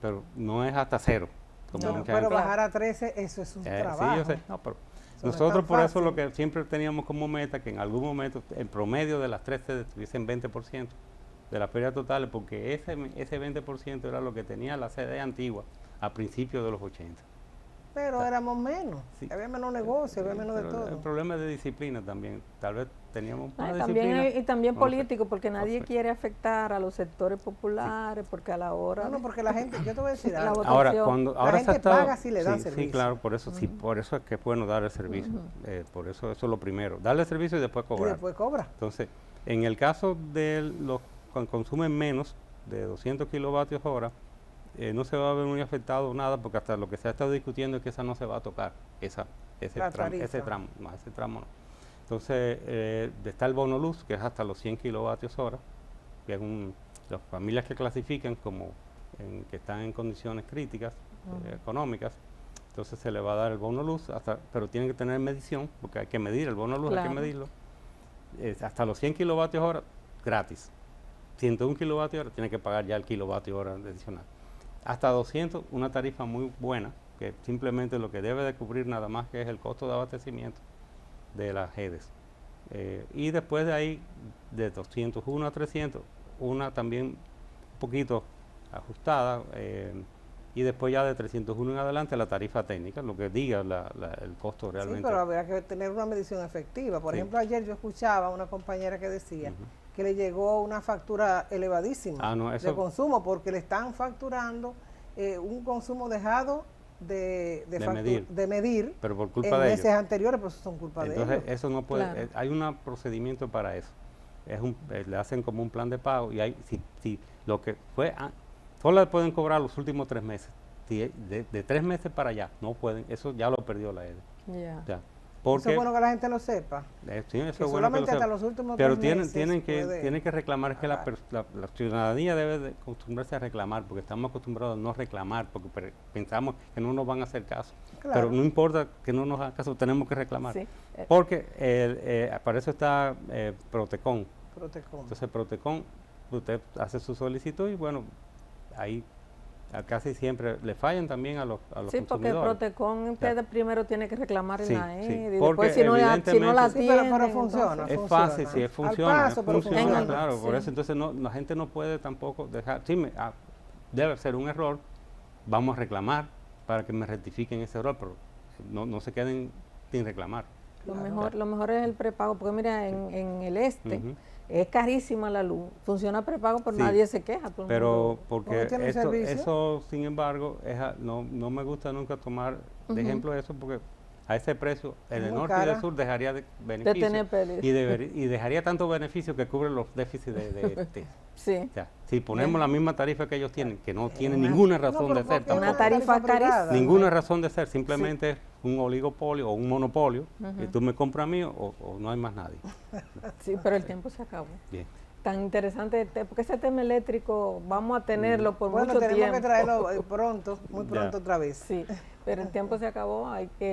pero no es hasta 0. Como No, mucha Pero gente- bajar a 13, eso es un trabajo. Sí, yo sé. No, pero Eso no es nosotros tan por eso fácil. lo que siempre teníamos como meta, que en algún momento en promedio de las 13 estuviesen 20% de las pérdidas totales, porque ese 20% era lo que tenía la sede antigua a principios de los 80. Pero éramos menos, Sí. había menos negocio, había menos de Pero el todo. problema es de disciplina también. Tal vez teníamos No, más y también, disciplina. y también no sé. político, porque nadie sé. quiere afectar a los sectores populares, porque a la hora No, no, porque la gente, yo te voy a decir La algo. votación. Ahora, cuando La ahora se ha gente estado- paga si le dan sí, servicio. Sí, claro, por eso sí, por eso es que es bueno dar el servicio. Por eso es lo primero, darle servicio y después Y cobrar. después cobra. Entonces, en el caso de los que consumen menos de 200 kilovatios hora, no se va a ver muy afectado nada, porque hasta lo que se ha estado discutiendo es que esa no se va a tocar, ese La tramo, tarifa. ese tramo no. Entonces, está el bono luz, que es hasta los 100 kilovatios hora, que es las familias que clasifican como que están en condiciones críticas económicas, entonces se le va a dar el bono luz, pero tienen que tener medición, porque hay que medir el bono luz, hay Claro. que medirlo. Hasta los 100 kilovatios hora, gratis. 101 kilovatios hora, tiene que pagar ya el kilovatio hora adicional. Hasta 200, una tarifa muy buena, que simplemente lo que debe de cubrir nada más que es el costo de abastecimiento de las redes. Y después de ahí, de 201 a 300, una también un poquito ajustada, y después ya de 301 en adelante la tarifa técnica, lo que diga el costo realmente. Sí, pero habría que tener una medición efectiva. Por Sí. ejemplo, ayer yo escuchaba a una compañera que decía que le llegó una factura elevadísima Ah, no, de eso- consumo, porque le están facturando un consumo dejado de medir Pero por culpa en de ellos. meses anteriores, pues son culpa de Entonces, ellos. eso no puede, Claro. hay un procedimiento para eso. Le hacen como un plan de pago y si lo que fue, solo le pueden cobrar los últimos 3 meses. Si de 3 meses para allá, no pueden, eso ya lo perdió la EDE. Ya. Ya. Eso Porque, es bueno que la gente lo sepa. sí, eso Que es bueno solamente que lo hasta sepan. los últimos Pero 3 tienen, meses tienen que reclamar, que la pagar. ciudadanía debe de acostumbrarse a reclamar, porque estamos acostumbrados a no reclamar, porque pensamos que no nos van a hacer caso. Claro. Pero no importa que no nos hagan caso, tenemos que reclamar. Sí. Porque para eso está Protecon. Protecon. Entonces Protecon, usted hace su solicitud y bueno, ahí casi siempre le fallan también a los Sí, porque consumidores. Protecon usted primero tiene que reclamar en Sí, la sí, ED, y porque después si no la evidentemente- Sí, pero atienden, funciona. entonces- Es fácil, sí, Al funciona, paso, pero funciona, funciona. claro, por Sí. eso entonces la gente no puede tampoco dejar, debe ser un error, vamos a reclamar para que me rectifiquen ese error, pero no se queden sin reclamar. Lo mejor es el prepago, porque mira, en el este Ujú. es carísima la luz, funciona prepago, pero Sí. nadie se queja. todo el Pero mundo- porque tiene un servicio? eso, sin embargo, no me gusta nunca tomar de ejemplo eso, porque a ese precio, en el Muy norte y cara. el sur dejaría de beneficio tener pérdida. y dejaría tanto beneficio que cubre los déficits de Sí. o sea, si ponemos la misma tarifa que ellos tienen, que no tienen una- ninguna No, razón pero de ser, porque es tampoco. Una tarifa privada. carísima. Ninguna razón de ser, simplemente es un oligopolio o un monopolio, y tú me compras a mí o no hay más nadie. Sí, pero el tiempo se acabó. Bien. Tan interesante, porque ese tema eléctrico vamos a tenerlo por Bueno, mucho tenemos tiempo. que traerlo pronto, muy Ya. pronto otra vez. Sí, pero el tiempo se acabó.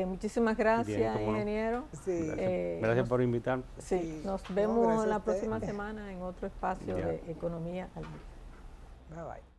Muchísimas gracias, Bien, cómo no. ingeniero. Sí. Gracias por invitarme. Sí, Sí. nos No, vemos gracias a la usted. próxima semana en otro espacio Ya. de Economía al Día. Bye bye.